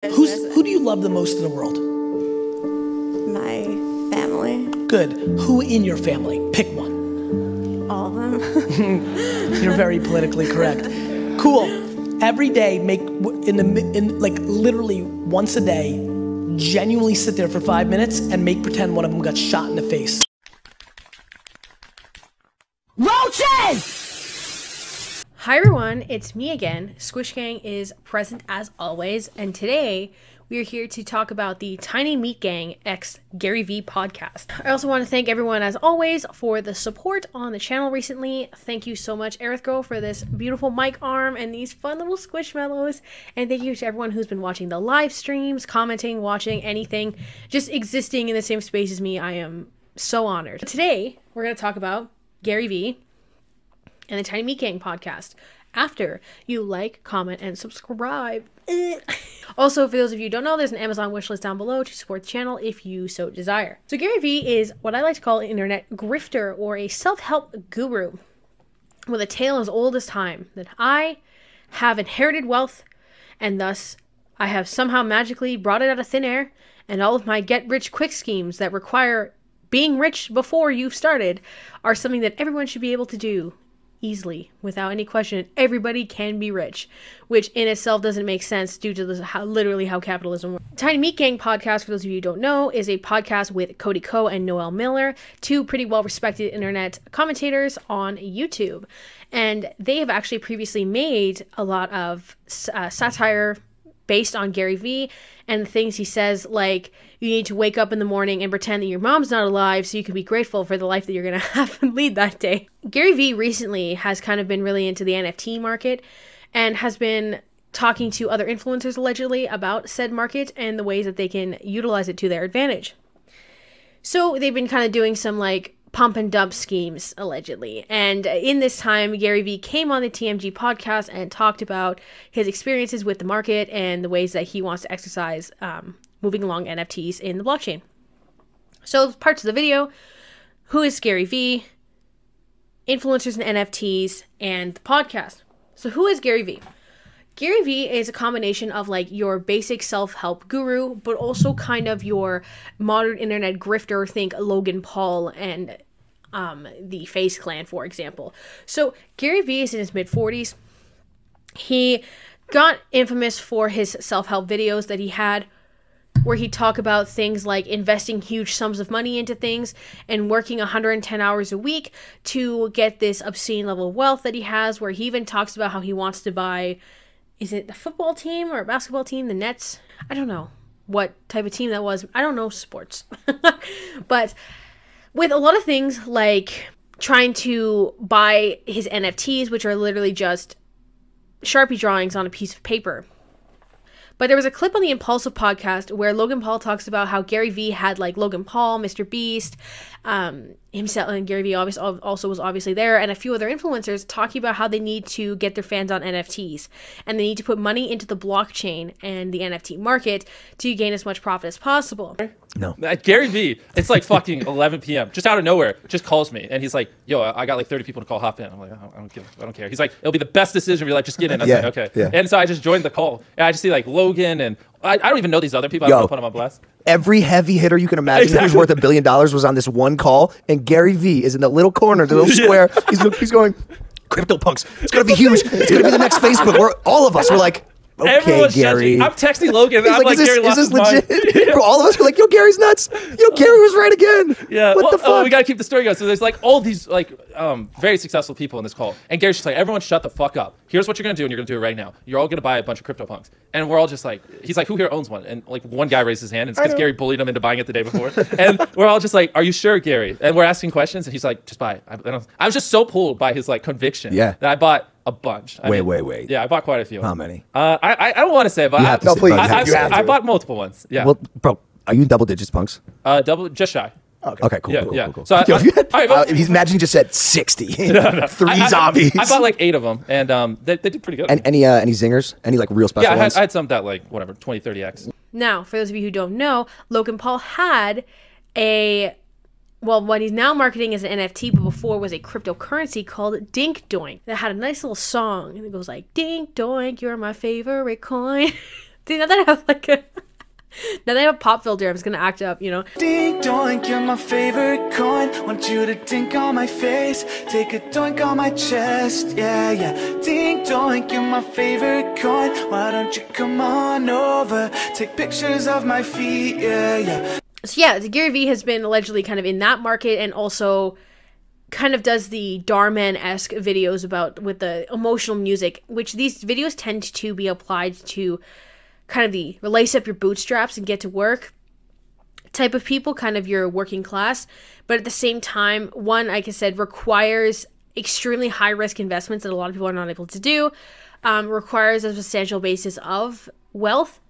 Who do you love the most in the world? My family. Good. Who in your family? Pick one. All of them. You're very politically correct. Cool. Every day, like literally once a day, genuinely sit there for 5 minutes and make pretend one of them got shot in the face. Roaches! Hi everyone, it's me again. Squish Gang is present as always, and today we are here to talk about the Tiny Meat Gang x Gary Vee podcast. I also want to thank everyone as always for the support on the channel recently. Thank you so much, Erithgo, for this beautiful mic arm and these fun little squishmallows. And thank you to everyone who's been watching the live streams, commenting, watching, anything, just existing in the same space as me. I am so honored. Today, we're going to talk about Gary Vee and the Tiny Meat Gang podcast after you like, comment, and subscribe. Also, for those of you who don't know, there's an Amazon wishlist down below to support the channel if you so desire. So Gary Vee is what I like to call an internet grifter or a self-help guru with a tale as old as time, that I have inherited wealth and thus I have somehow magically brought it out of thin air, and all of my get-rich-quick schemes that require being rich before you've started are something that everyone should be able to do easily, without any question. Everybody can be rich, which in itself doesn't make sense due to this, literally how capitalism works. Tiny Meat Gang podcast, for those of you who don't know, is a podcast with Cody Ko and Noel Miller, two pretty well-respected internet commentators on YouTube. And they have actually previously made a lot of satire based on Gary Vee and the things he says, like, you need to wake up in the morning and pretend that your mom's not alive so you can be grateful for the life that you're going to have and lead that day. Gary Vee recently has kind of been really into the NFT market and has been talking to other influencers allegedly about said market and the ways that they can utilize it to their advantage. So they've been kind of doing some like pump and dump schemes allegedly. And in this time, Gary Vee came on the TMG podcast and talked about his experiences with the market and the ways that he wants to exercise moving along NFTs in the blockchain. So parts of the video: who is Gary Vee, influencers and NFTs, and the podcast. So who is Gary Vee? Gary Vee is a combination of like your basic self-help guru, but also kind of your modern internet grifter. Think Logan Paul and the Face Clan, for example. So Gary Vee is in his mid-40s. He got infamous for his self-help videos that he had, where he'd talk about things like investing huge sums of money into things and working 110 hours a week to get this obscene level of wealth that he has, where he even talks about how he wants to buy, is it the football team or a basketball team? The Nets? I don't know what type of team that was. I don't know sports. But with a lot of things like trying to buy his NFTs, which are literally just Sharpie drawings on a piece of paper. But there was a clip on the Impulsive podcast where Logan Paul talks about how Gary Vee had like Logan Paul, Mr. Beast, himself, and Gary Vee also was obviously there, and a few other influencers talking about how they need to get their fans on NFTs and they need to put money into the blockchain and the NFT market to gain as much profit as possible. No. Gary Vee, it's like fucking 11 p.m. just out of nowhere, just calls me and he's like, yo, I got like 30 people to call, hop in. I'm like, I don't care. He's like, it'll be the best decision of your life, just get in. I was like, okay. Yeah. And so I just joined the call and I just see like Logan and I don't even know these other people. I don't want to put them on blast. Every heavy hitter you can imagine who's worth $1 billion was on this one call, and Gary Vee is in the little corner, the little square. He's going, CryptoPunks. It's gonna be huge. It's gonna be the next Facebook. All of us were like, okay, everyone's Gary. Judging. I'm texting Logan. I'm like, Gary lost his mind. Bro, all of us were like, yo, Gary's nuts. Yo, Gary was right again. Yeah. What the fuck? Oh, we gotta keep the story going. So there's like all these like very successful people in this call, and Gary's just like, everyone shut the fuck up. Here's what you're gonna do, and you're gonna do it right now. You're all gonna buy a bunch of CryptoPunks, and we're all just like, he's like, who here owns one? And like one guy raised his hand, and it's because Gary bullied him into buying it the day before. And we're all just like, are you sure, Gary? And we're asking questions, and he's like, just buy it. I was just so pulled by his like conviction that I bought a bunch. Wait. Yeah, I bought quite a few. How many? I don't want to say, but I bought multiple ones. Yeah. Well, bro, are you in double digits, Punks? Just shy. Okay, cool. So he's imagine he just said 60. No. 3 zombies. I bought like 8 of them, and they did pretty good. And any zingers? Any like real special ones? I had some that like whatever 20, 30x. Now, for those of you who don't know, Logan Paul had what he's now marketing as an NFT, but before was a cryptocurrency called Dink Doink that had a nice little song, and it goes like, Dink Doink, you're my favorite coin. Dude, now that I have like a now that I have a pop filter, I'm just gonna act up, you know. Ding doink, you're my favorite coin. Want you to dink on my face, take a doink on my chest, yeah, yeah. Ding doink, you're my favorite coin. Why don't you come on over, take pictures of my feet, yeah, yeah. So yeah, Gary Vee has been allegedly kind of in that market, and also kind of does the Darman-esque videos about with the emotional music, which these videos tend to be applied to kind of the lace up your bootstraps and get to work type of people, kind of your working class. But at the same time, one, like I said, requires extremely high risk investments that a lot of people are not able to do, requires a substantial basis of wealth,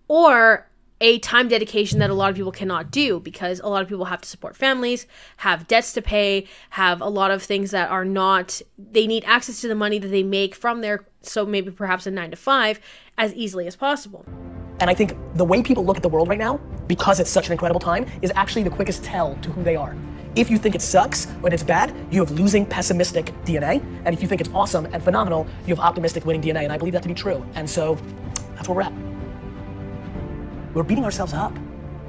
or a time dedication that a lot of people cannot do, because a lot of people have to support families, have debts to pay, have a lot of things that are not, they need access to the money that they make from their, so maybe perhaps a 9-to-5 as easily as possible. And I think the way people look at the world right now, because it's such an incredible time, is actually the quickest tell to who they are. If you think it sucks or it's bad, you have losing pessimistic DNA. And if you think it's awesome and phenomenal, you have optimistic winning DNA. And I believe that to be true. And so that's where we're at. We're beating ourselves up.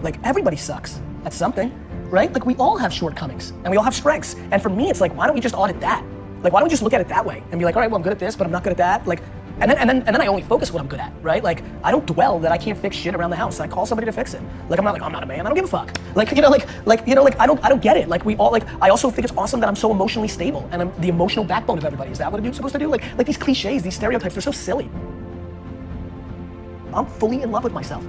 Like, everybody sucks at something, right? Like, we all have shortcomings and we all have strengths. And for me, it's like, why don't we just audit that? Like, why don't we just look at it that way and be like, all right, well, I'm good at this, but I'm not good at that. Like, and then I only focus what I'm good at, right? Like, I don't dwell that I can't fix shit around the house. I call somebody to fix it. Like, I'm not like, I'm not a man, I don't give a fuck. Like, I don't get it. Like, we all, like, I also think it's awesome that I'm so emotionally stable and I'm the emotional backbone of everybody. Is that what a dude's supposed to do? Like these cliches, these stereotypes, they're so silly. I'm fully in love with myself.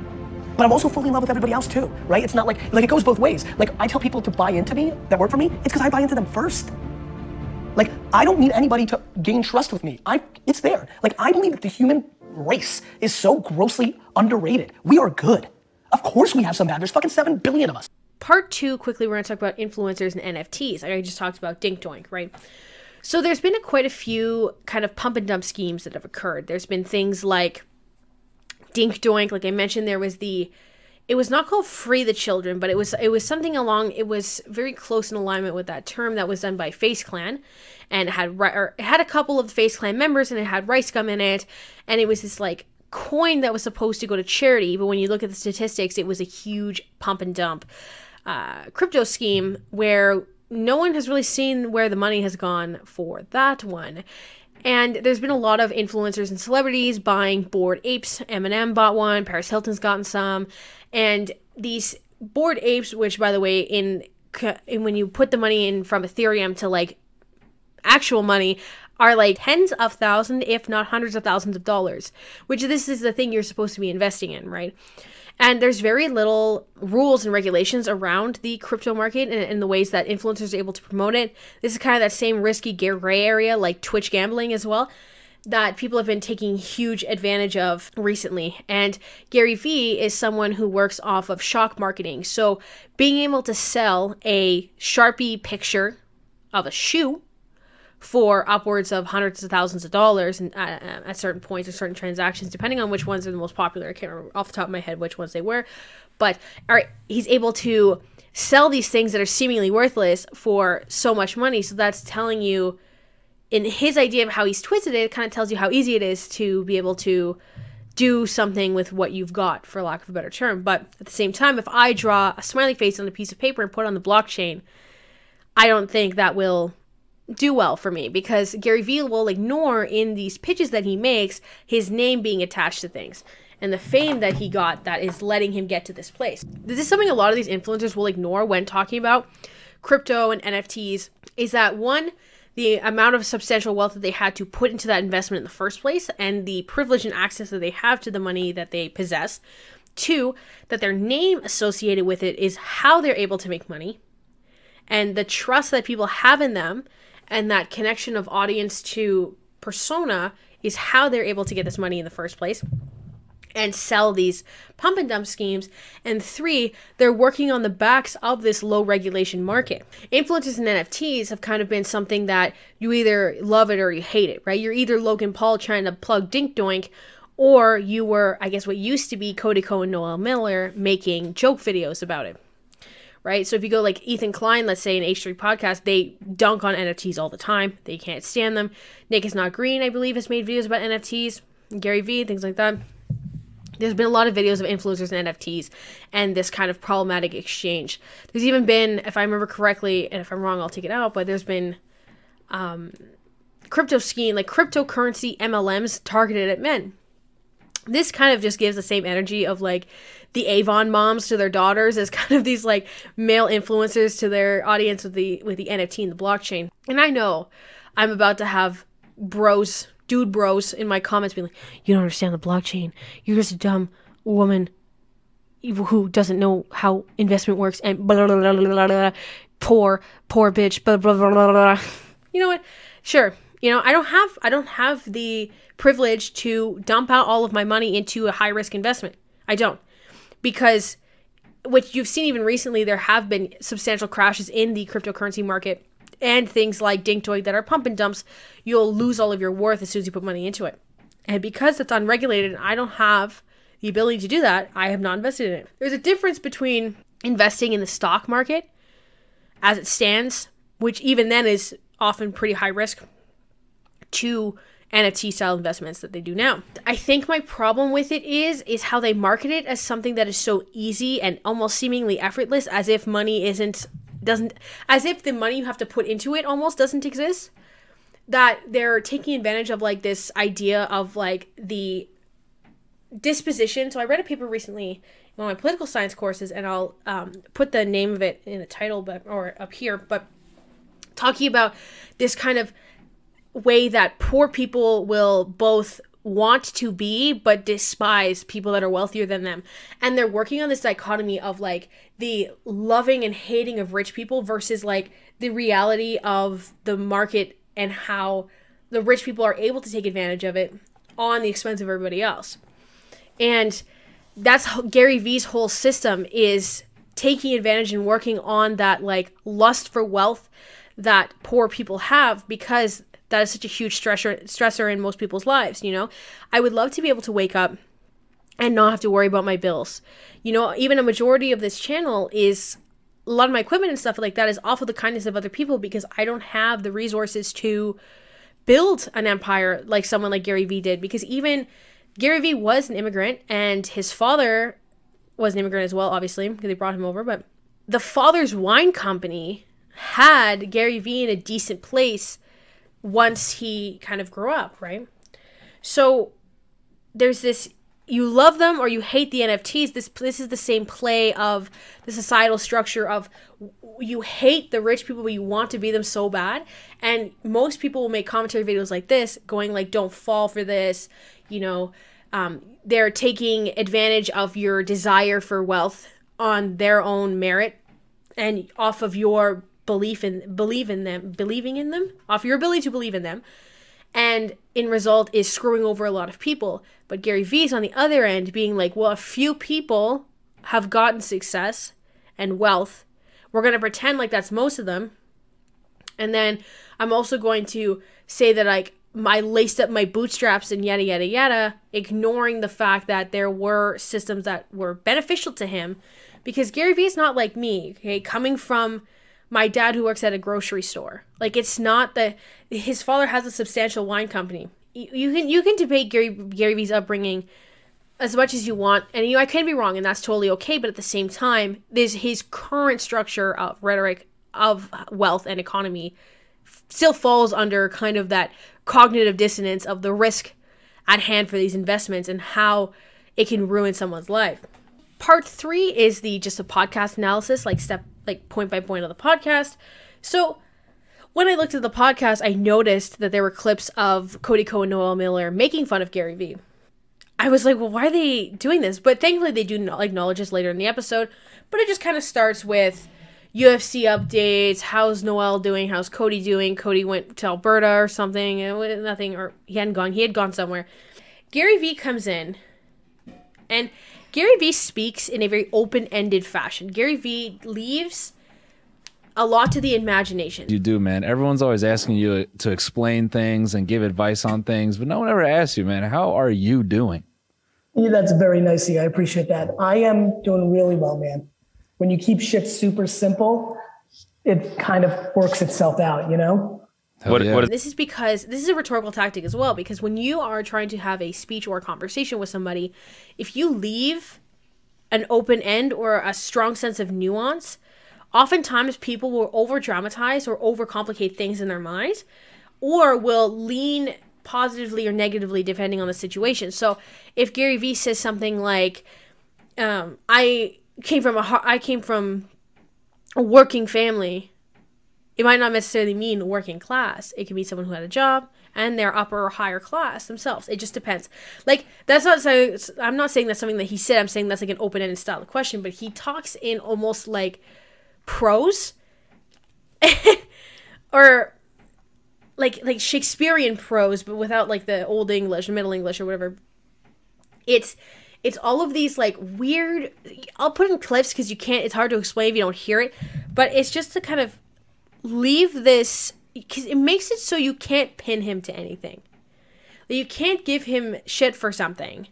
But I'm also fully in love with everybody else too, right? It's not like it goes both ways. Like, I tell people to buy into me, that work for me, it's because I buy into them first. Like, I don't need anybody to gain trust with me. It's there. Like, I believe that the human race is so grossly underrated. We are good. Of course we have some bad. There's fucking 7 billion of us. Part 2, quickly, we're gonna talk about influencers and NFTs. Like I just talked about Dink Doink, right? So there's been quite a few kind of pump and dump schemes that have occurred. There's been things like Dink Doink, like I mentioned, there was it was not called Free the Children, but it was something along, it was very close in alignment with that term that was done by Face Clan, and it had a couple of Face Clan members, and it had rice gum in it, and it was this like coin that was supposed to go to charity, but when you look at the statistics, it was a huge pump and dump crypto scheme where no one has really seen where the money has gone for that one. And there's been a lot of influencers and celebrities buying Bored Apes. Eminem bought one. Paris Hilton's gotten some. And these Bored Apes, which, by the way, when you put the money in from Ethereum to, like, actual money, are, like, tens of thousands, if not hundreds of thousands of dollars. Which this is the thing you're supposed to be investing in, right? And there's very little rules and regulations around the crypto market and the ways that influencers are able to promote it. This is kind of that same risky gray area like Twitch gambling as well that people have been taking huge advantage of recently. And Gary Vee is someone who works off of shock marketing. So being able to sell a Sharpie picture of a shoe for upwards of hundreds of thousands of dollars and at certain points or certain transactions, depending on which ones are the most popular. I can't remember off the top of my head which ones they were, but he's able to sell these things that are seemingly worthless for so much money. So that's telling you, in his idea of how he's twisted it, it kind of tells you how easy it is to be able to do something with what you've got, for lack of a better term. But at the same time, if I draw a smiley face on a piece of paper and put it on the blockchain, I don't think that will do well for me, because Gary Vee will ignore in these pitches that he makes his name being attached to things and the fame that he got that is letting him get to this place. This is something a lot of these influencers will ignore when talking about crypto and NFTs, is that one, the amount of substantial wealth that they had to put into that investment in the first place and the privilege and access that they have to the money that they possess. Two, that their name associated with it is how they're able to make money, and the trust that people have in them and that connection of audience to persona is how they're able to get this money in the first place and sell these pump and dump schemes. And three, they're working on the backs of this low regulation market. Influencers and NFTs have kind of been something that you either love it or you hate it, right? You're either Logan Paul trying to plug Dink Doink, or you were, I guess, what used to be Cody Ko and Noel Miller making joke videos about it. Right? So if you go like Ethan Klein, let's say in H3 podcast, they dunk on NFTs all the time. They can't stand them. Nick is Not Green, I believe, has made videos about NFTs. Gary Vee, things like that. There's been a lot of videos of influencers and NFTs and this kind of problematic exchange. There's even been, if I remember correctly, and if I'm wrong, I'll take it out, but there's been crypto scheme, like cryptocurrency MLMs targeted at men. This kind of just gives the same energy of like the Avon moms to their daughters as kind of these like male influencers to their audience with the NFT and the blockchain. And I know I'm about to have dude bros in my comments being like, you don't understand the blockchain. You're just a dumb woman who doesn't know how investment works and blah, blah, blah, blah, blah, poor bitch, blah, blah, blah, blah, blah. You know what? Sure. You know, I don't have the privilege to dump out all of my money into a high risk investment. I don't. Because which you've seen even recently, there have been substantial crashes in the cryptocurrency market and things like Dinktoy that are pump and dumps. You'll lose all of your worth as soon as you put money into it. And because it's unregulated and I don't have the ability to do that, I have not invested in it. There's a difference between investing in the stock market as it stands, which even then is often pretty high risk, to NFT style investments that they do now. I think my problem with it is how they market it as something that is so easy and almost seemingly effortless, as if money as if the money you have to put into it almost doesn't exist. That they're taking advantage of like this idea of like the disposition. So I read a paper recently in one of my political science courses, and I'll put the name of it in the title or up here, but talking about this kind of way that poor people will both want to be but despise people that are wealthier than them. And they're working on this dichotomy of like the loving and hating of rich people versus like the reality of the market and how the rich people are able to take advantage of it on the expense of everybody else. And that's how Gary Vee's whole system is taking advantage and working on that like lust for wealth that poor people have, because that is such a huge stressor in most people's lives. You know, I would love to be able to wake up and not have to worry about my bills. You know, even a majority of this channel is a lot of my equipment and stuff like that is off of the kindness of other people, because I don't have the resources to build an empire like someone like Gary Vee did. Because even Gary Vee was an immigrant, and his father was an immigrant as well, obviously, because they brought him over. But the father's wine company had Gary Vee in a decent place once he kind of grew up, right? So there's this, you love them or you hate the NFTs. This is the same play of the societal structure of you hate the rich people, but you want to be them so bad. And most people will make commentary videos like this going like, don't fall for this. You know, they're taking advantage of your desire for wealth on their own merit and off of your believing in them, off your ability to believe in them, and in result is screwing over a lot of people. But Gary Vee's on the other end being like, well, a few people have gotten success and wealth. We're going to pretend like that's most of them. And then I'm also going to say that like I laced up my bootstraps and yada, yada, yada, ignoring the fact that there were systems that were beneficial to him, because Gary Vee is not like me, okay? Coming from my dad who works at a grocery store. Like, it's not his father has a substantial wine company. You can debate Gary Vee's upbringing as much as you want, and I can be wrong, and that's totally okay. But at the same time, there's his current structure of rhetoric of wealth and economy still falls under kind of that cognitive dissonance of the risk at hand for these investments and how it can ruin someone's life. Part 3 is just a podcast analysis, like point by point of the podcast. So when I looked at the podcast, I noticed that there were clips of Cody Ko and Noel Miller making fun of Gary Vee. I was like, well, why are they doing this? But thankfully they do acknowledge this later in the episode. But it just kind of starts with UFC updates. How's Noel doing? How's Cody doing? Cody went to Alberta or something. Nothing, or he hadn't gone. He had gone somewhere. Gary Vee comes in, and Gary Vee speaks in a very open-ended fashion. Gary Vee leaves a lot to the imagination. You do, man. Everyone's always asking you to explain things and give advice on things, but no one ever asks you, man, how are you doing? Yeah, that's very nice of you. I appreciate that. I am doing really well, man. When you keep shit super simple, it kind of works itself out, you know? What This is because this is a rhetorical tactic as well, because when you are trying to have a speech or a conversation with somebody, if you leave an open end or a strong sense of nuance, oftentimes people will over dramatize or overcomplicate things in their minds, or will lean positively or negatively depending on the situation. So if Gary Vee says something like, I came from a working family, it might not necessarily mean working class. It can be someone who had a job and they're upper or higher class themselves. It just depends. Like, that's not so. I'm not saying that's something that he said. I'm saying that's like an open-ended style of question. But he talks in almost like prose, or like Shakespearean prose, but without like the Old English, Middle English, or whatever. It's all of these like weird. I'll put in clips because you can't. It's hard to explain if you don't hear it. But it's just to kind of leave this, because it makes it so you can't pin him to anything. You can't give him shit for something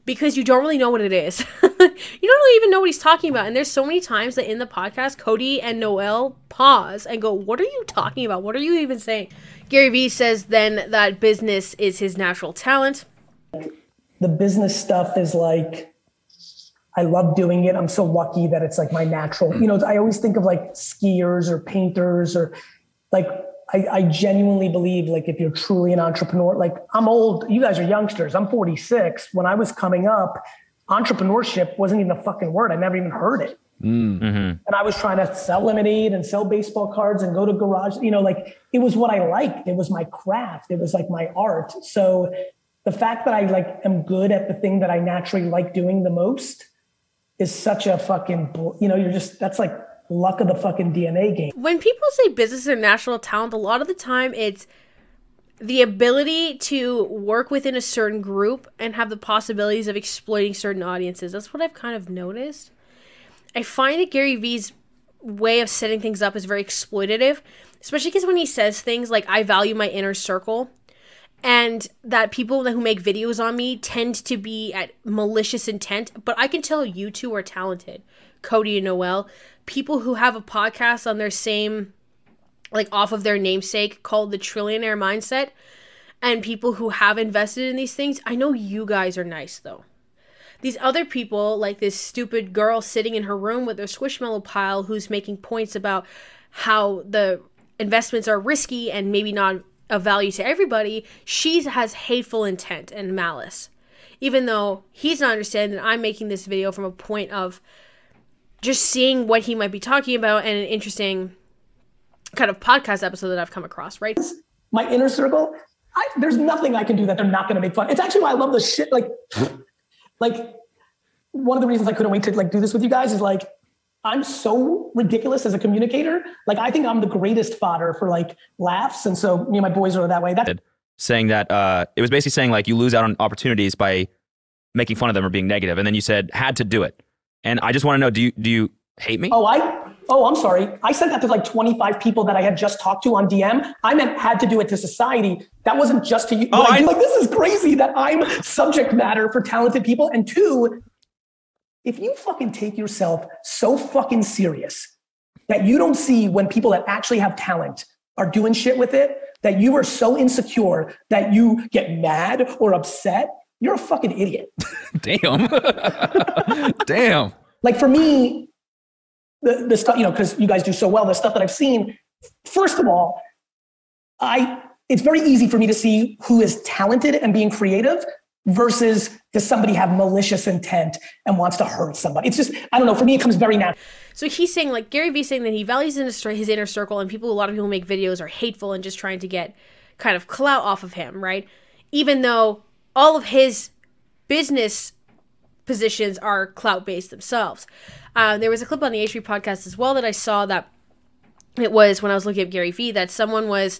because you don't really know what it is. You don't really even know what he's talking about. And there's so many times that in the podcast, Cody and Noel pause and go, what are you talking about? What are you even saying? Gary Vee says then that business is his natural talent. The business stuff is like, I love doing it. I'm so lucky that it's like my natural, you know, I always think of like skiers or painters, or like, I genuinely believe like if you're truly an entrepreneur, like I'm old, you guys are youngsters. I'm 46. When I was coming up, entrepreneurship wasn't even a fucking word. I never even heard it. Mm-hmm. And I was trying to sell lemonade and sell baseball cards and go to garage, you know, like it was what I liked. It was my craft. It was like my art. So the fact that I like am good at the thing that I naturally like doing the most is such a fucking, you know, you're just, that's like luck of the fucking DNA game. When people say business or natural talent, a lot of the time it's the ability to work within a certain group and have the possibilities of exploiting certain audiences. That's what I've kind of noticed. I find that Gary Vee's way of setting things up is very exploitative, especially because when he says things like, I value my inner circle, and that people who make videos on me tend to be at malicious intent. But I can tell you two are talented. Cody and Noel. People who have a podcast on their same, like off of their namesake, called the Trillionaire Mindset. And people who have invested in these things. I know you guys are nice though. These other people, like this stupid girl sitting in her room with her Squishmallow pile who's making points about how the investments are risky and maybe not of value to everybody, she has hateful intent and malice. Even though he's not understanding that I'm making this video from a point of just seeing what he might be talking about and an interesting kind of podcast episode that I've come across, right? My inner circle, there's nothing I can do that they're not going to make fun. It's actually why I love the shit. Like one of the reasons I couldn't wait to like do this with you guys is like, I'm so ridiculous as a communicator. Like, I think I'm the greatest fodder for like laughs. And so me and my boys are that way. Saying that it was basically saying like you lose out on opportunities by making fun of them or being negative. And then you said had to do it. And I just want to know, do you hate me? Oh, I'm sorry. I sent that to like 25 people that I had just talked to on DM. I meant had to do it to society. That wasn't just to you. Oh, like, this is crazy that I'm subject matter for talented people. And two, if you fucking take yourself so fucking serious that you don't see when people that actually have talent are doing shit with it, that you are so insecure that you get mad or upset, you're a fucking idiot. Damn. Damn. Like for me, the stuff, you know, because you guys do so well, the stuff that I've seen, first of all, it's very easy for me to see who is talented and being creative versus does somebody have malicious intent and wants to hurt somebody. It's just, I don't know, for me, it comes very natural. So he's saying, like, Gary Vee saying that he values his inner circle, and a lot of people who make videos are hateful and just trying to get kind of clout off of him, right? Even though all of his business positions are clout-based themselves. There was a clip on the H3 podcast as well that I saw that it was when I was looking at Gary Vee that someone was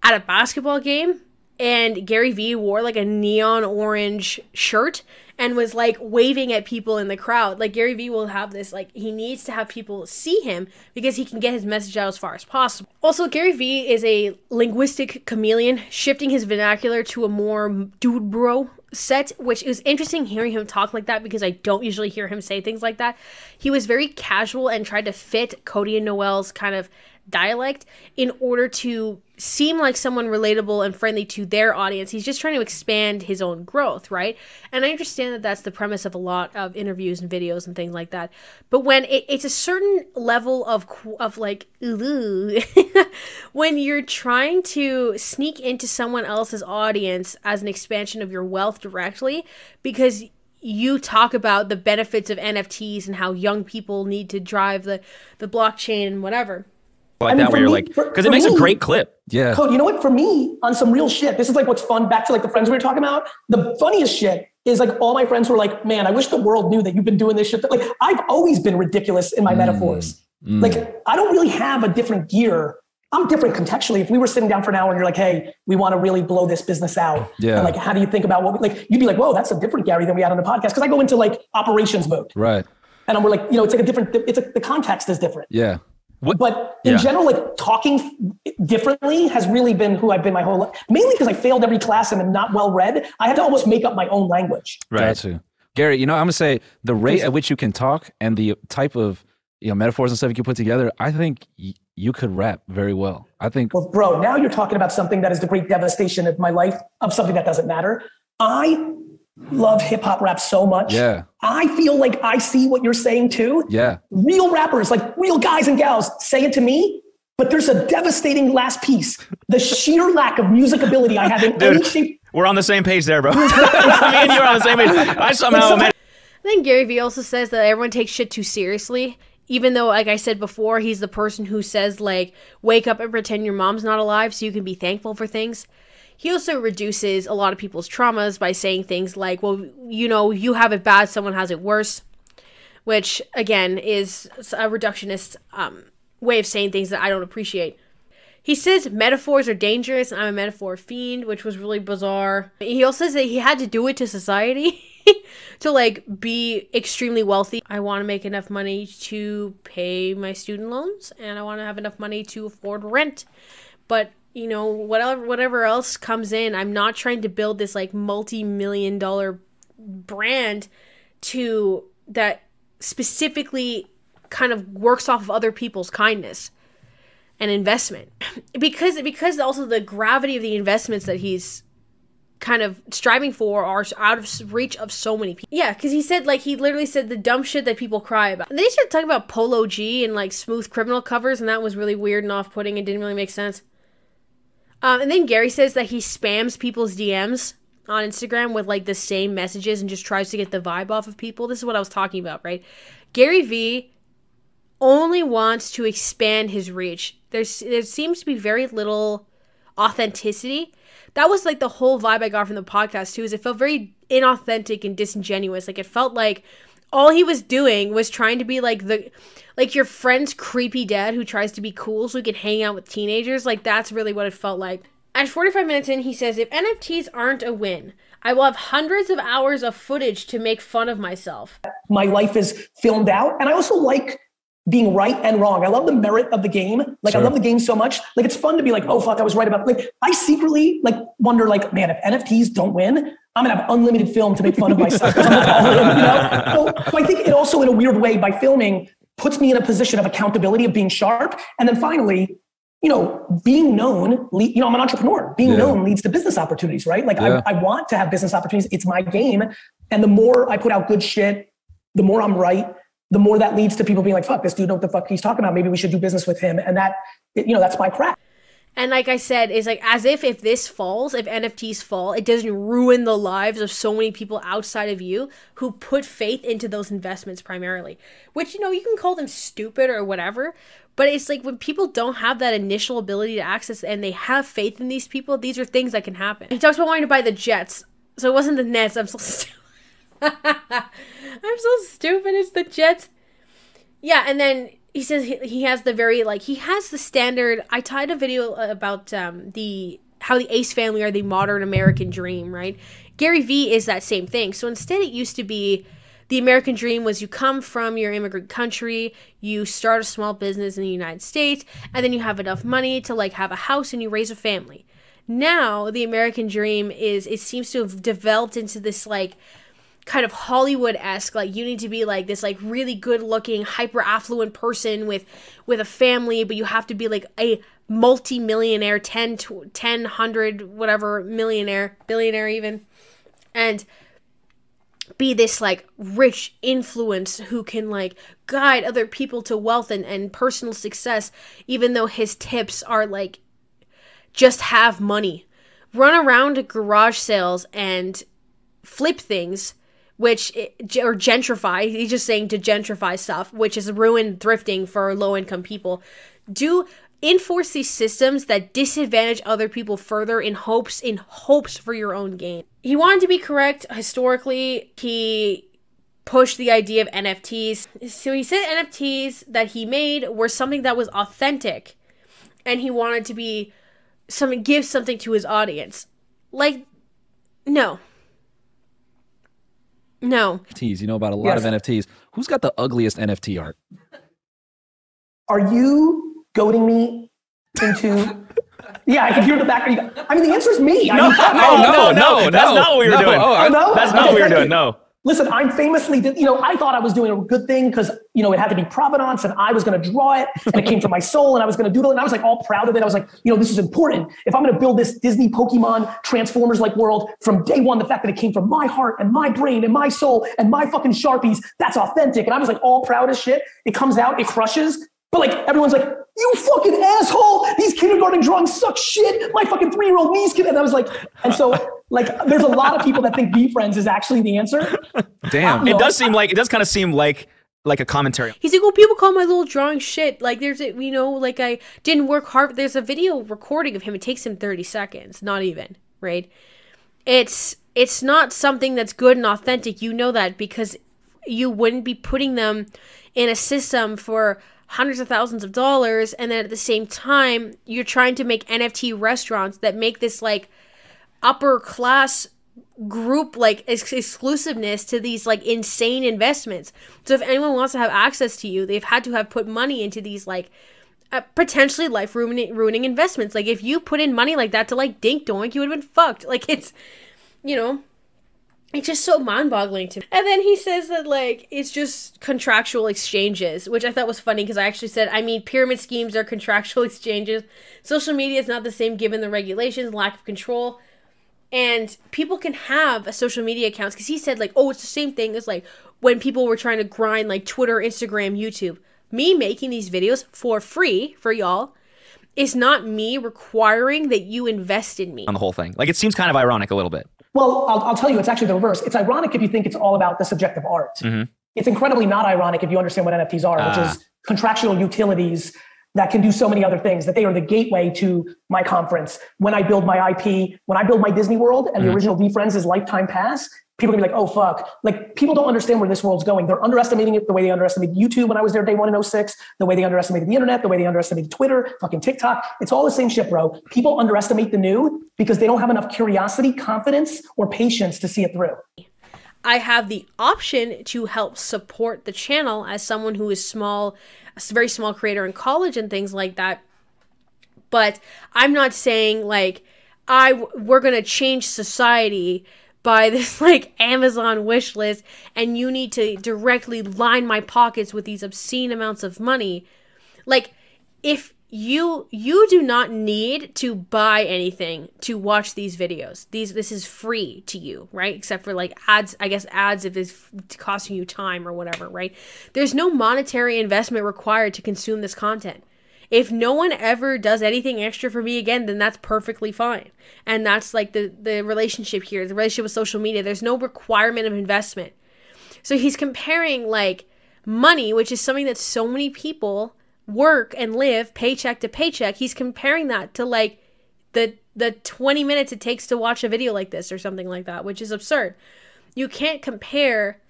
at a basketball game and Gary Vee wore like a neon orange shirt and was like waving at people in the crowd. Like Gary Vee will have this, like he needs to have people see him because he can get his message out as far as possible. Also, Gary Vee is a linguistic chameleon, shifting his vernacular to a more Dipbrow set, which is interesting hearing him talk like that because I don't usually hear him say things like that. He was very casual and tried to fit Cody and Noel's kind of dialect in order to seem like someone relatable and friendly to their audience. He's just trying to expand his own growth, right? And I understand that that's the premise of a lot of interviews and videos and things like that. But when it's a certain level of like, when you're trying to sneak into someone else's audience as an expansion of your wealth directly, because you talk about the benefits of NFTs and how young people need to drive the blockchain and whatever. Like that, where you're like, because it makes a great clip. Yeah. Code, you know what? For me, on some real shit, this is like what's fun. Back to like the friends we were talking about. The funniest shit is like all my friends were like, man, I wish the world knew that you've been doing this shit. Like I've always been ridiculous in my metaphors. Like I don't really have a different gear. I'm different contextually. If we were sitting down for an hour and you're like, hey, we want to really blow this business out. Yeah. And like, how do you think about what, like, you'd be like, whoa, that's a different Gary than we had on the podcast. Cause I go into like operations mode. Right. And we're like, you know, it's like a different, the context is different. Yeah. But in general, like talking differently has really been who I've been my whole life. Mainly because I failed every class and I'm not well read. I had to almost make up my own language. Right. Gotcha. Gary, you know, I'm gonna say the rate at which you can talk and the type of, you know, metaphors and stuff you can put together, I think you could rap very well. I think. Well, bro, now you're talking about something that is the great devastation of my life, of something that doesn't matter. I love hip hop rap so much. Yeah. I feel like I see what you're saying too. Yeah. Real rappers, like real guys and gals say it to me, but there's a devastating last piece. The sheer lack of music ability I have in any shape. We're on the same page there, bro. Me and you are on the same page. I somehow met. Then Gary Vee also says that everyone takes shit too seriously. Even though, like I said before, he's the person who says, like, wake up and pretend your mom's not alive so you can be thankful for things. He also reduces a lot of people's traumas by saying things like, well, you know, you have it bad, someone has it worse. Which, again, is a reductionist way of saying things that I don't appreciate. He says metaphors are dangerous, and I'm a metaphor fiend, which was really bizarre. He also says that he had to do it to society to, like, be extremely wealthy. I want to make enough money to pay my student loans, and I want to have enough money to afford rent. But, you know, whatever else comes in, I'm not trying to build this, like, multi-million-dollar brand that specifically kind of works off of other people's kindness and investment, because also the gravity of the investments that he's kind of striving for are out of reach of so many people. Yeah, because he literally said the dumb shit that people cry about. And they started talking about Polo G and like Smooth Criminal covers, and that was really weird and off-putting and didn't really make sense. And then Gary says that he spams people's DMs on Instagram with like the same messages and just tries to get the vibe off of people. This is what I was talking about, right? Gary Vee only wants to expand his reach. There seems to be very little authenticity. That was like the whole vibe I got from the podcast too, is it felt very inauthentic and disingenuous. Like it felt like all he was doing was trying to be like your friend's creepy dad who tries to be cool so he can hang out with teenagers. Like that's really what it felt like. At 45 minutes in, he says, if NFTs aren't a win, I will have hundreds of hours of footage to make fun of myself. My life is filmed out. And I also like being right and wrong. I love the merit of the game. Like sure. I love the game so much. Like it's fun to be like, oh fuck, I was right about, like I secretly like wonder like, man, if NFTs don't win, I'm gonna have unlimited film to make fun of myself. You know? So I think it also in a weird way by filming puts me in a position of accountability of being sharp. And then finally, you know, being known, you know, I'm an entrepreneur. Being known leads to business opportunities, right? Like I want to have business opportunities. It's my game. And the more I put out good shit, the more I'm right, the more that leads to people being like, fuck, this dude know what the fuck he's talking about. Maybe we should do business with him. And that, you know, that's my craft. And like I said, it's like as if this falls, if NFTs fall, it doesn't ruin the lives of so many people outside of you who put faith into those investments primarily. Which, you know, you can call them stupid or whatever, but it's like when people don't have that initial ability to access and they have faith in these people, these are things that can happen. He talks about wanting to buy the Jets. So it wasn't the Nets. I'm so stupid. I'm so stupid. It's the Jets. Yeah, and then he says he has the very, like, he has the standard. I tied a video about how the Ace family are the modern American dream, right? Gary Vee is that same thing. So instead it used to be the American dream was you come from your immigrant country, you start a small business in the United States, and then you have enough money to like have a house and you raise a family. Now the American dream is, it seems to have developed into this like kind of Hollywood-esque, like you need to be like this like really good looking hyper affluent person with a family, but you have to be like a multi-millionaire, 10 100 whatever millionaire, billionaire even, and be this like rich influence who can like guide other people to wealth and personal success, even though his tips are like just have money, run around at garage sales and flip things, or gentrify. He's just saying to gentrify stuff, which is ruin thrifting for low-income people. Enforce these systems that disadvantage other people further in hopes for your own gain. He wanted to be correct historically. He pushed the idea of NFTs. So he said NFTs that he made were something that was authentic, and he wanted to be give something to his audience. Like, no. NFTs, you know about a lot of NFTs. Who's got the ugliest NFT art? Are you goading me into... Yeah, I can hear the background. I mean, the answer is me. No, that's not what we were doing. That's not what we were doing, no. Listen, I'm famously, I thought I was doing a good thing because, it had to be provenance and I was going to draw it and it came from my soul and I was going to doodle it and I was like all proud of it. I was like, this is important. If I'm going to build this Disney Pokemon Transformers-like world from day one, the fact that it came from my heart and my brain and my soul and my fucking Sharpies, that's authentic. And I was like all proud as shit. It comes out, it crushes. But like, everyone's like, you fucking asshole. These kindergarten drawings suck shit. My fucking 3-year-old niece can. And I was like, and so like, there's a lot of people that think Be Friends is actually the answer. Damn. It does kind of seem like a commentary. He's like, well, people call my little drawing shit. Like there's like I didn't work hard. There's a video recording of him. It takes him 30 seconds. Not even, right? It's not something that's good and authentic. You know that because you wouldn't be putting them in a system for hundreds of thousands of dollars, and then at the same time you're trying to make NFT restaurants that make this like upper class group like exclusiveness to these like insane investments. So if anyone wants to have access to you, they've had to have put money into these like potentially life ruining investments. Like if you put in money like that to like Dink Doink, you would have been fucked. Like it's it's just so mind-boggling to me. And then he says that, like, it's just contractual exchanges, which I thought was funny because I actually said, pyramid schemes are contractual exchanges. Social media is not the same given the regulations, lack of control. And people can have social media accounts because he said, like, it's the same thing as, like, when people were trying to grind, like, Twitter, Instagram, YouTube. Me making these videos for free for y'all is not me requiring that you invest in me. On the whole thing. Like, it seems kind of ironic a little bit. Well, I'll tell you, it's actually the reverse. It's ironic if you think it's all about the subjective art. Mm-hmm. It's incredibly not ironic if you understand what NFTs are, which is contractual utilities that can do so many other things, that they are the gateway to my conference. When I build my IP, when I build my Disney World and the original Be Friends is lifetime pass, people are gonna be like, oh fuck. Like people don't understand where this world's going. They're underestimating it the way they underestimated YouTube when I was there day one in 06, the way they underestimated the internet, the way they underestimated Twitter, fucking TikTok. It's all the same shit, bro. People underestimate the new because they don't have enough curiosity, confidence, or patience to see it through. I have the option to help support the channel as someone who is small, a very small creator in college and things like that. But I'm not saying like we're gonna change society by this like Amazon wish list and you need to directly line my pockets with these obscene amounts of money. Like if you do not need to buy anything to watch these videos. This is free to you, right? Except for like ads, I guess ads if it's costing you time or whatever, right? There's no monetary investment required to consume this content. If no one ever does anything extra for me again, then that's perfectly fine. And that's like the relationship here, the relationship with social media. There's no requirement of investment. So he's comparing like money, which is something that so many people work and live paycheck to paycheck. He's comparing that to like the 20 minutes it takes to watch a video like this or something like that, which is absurd. You can't compare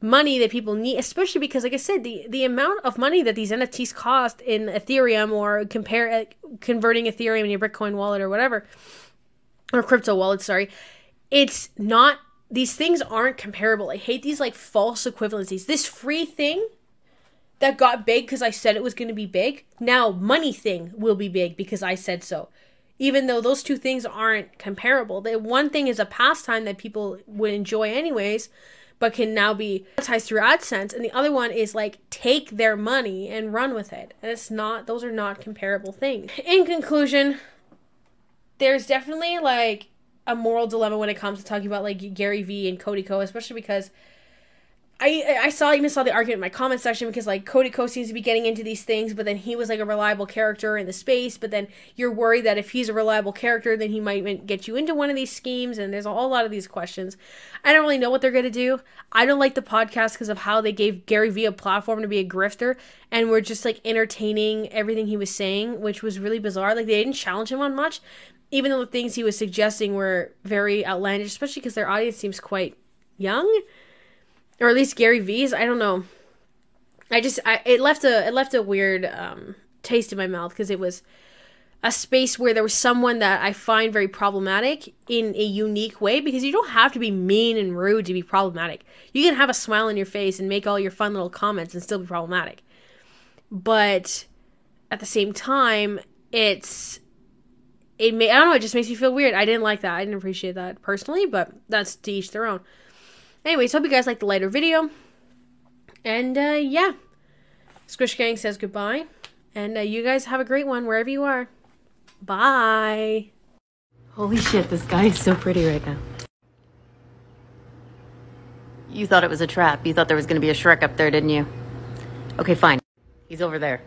money that people need, especially because, like I said, the amount of money that these NFTs cost in Ethereum or converting Ethereum in your Bitcoin wallet or whatever, or crypto wallet, sorry, it's not, these things aren't comparable. I hate these like false equivalencies. This free thing that got big because I said it was going to be big, now money thing will be big because I said so. Even though those two things aren't comparable. The one thing is a pastime that people would enjoy anyways, but can now be monetized through AdSense. And the other one is like take their money and run with it. And it's not, those are not comparable things. In conclusion, there's definitely like a moral dilemma when it comes to talking about like Gary Vee and Cody Co, especially because I even saw the argument in my comment section, because like Cody Co seems to be getting into these things, but then he was like a reliable character in the space, but then you're worried that if he's a reliable character, then he might get you into one of these schemes, and there's a whole lot of these questions. I don't really know what they're going to do. I don't like the podcast because of how they gave Gary Vee a platform to be a grifter, and we're just like entertaining everything he was saying, which was really bizarre. Like they didn't challenge him on much, even though the things he was suggesting were very outlandish, especially because their audience seems quite young. Or at least Gary Vee's, I don't know. It left a weird taste in my mouth, because it was a space where there was someone that I find very problematic in a unique way, because you don't have to be mean and rude to be problematic. You can have a smile on your face and make all your fun little comments and still be problematic. But at the same time, I don't know, it just makes me feel weird. I didn't like that. I didn't appreciate that personally, but that's to each their own. Anyways, hope you guys liked the lighter video. And, yeah. Squish Gang says goodbye. And you guys have a great one wherever you are. Bye. Holy shit, this guy is so pretty right now. You thought it was a trap. You thought there was going to be a Shrek up there, didn't you? Okay, fine. He's over there.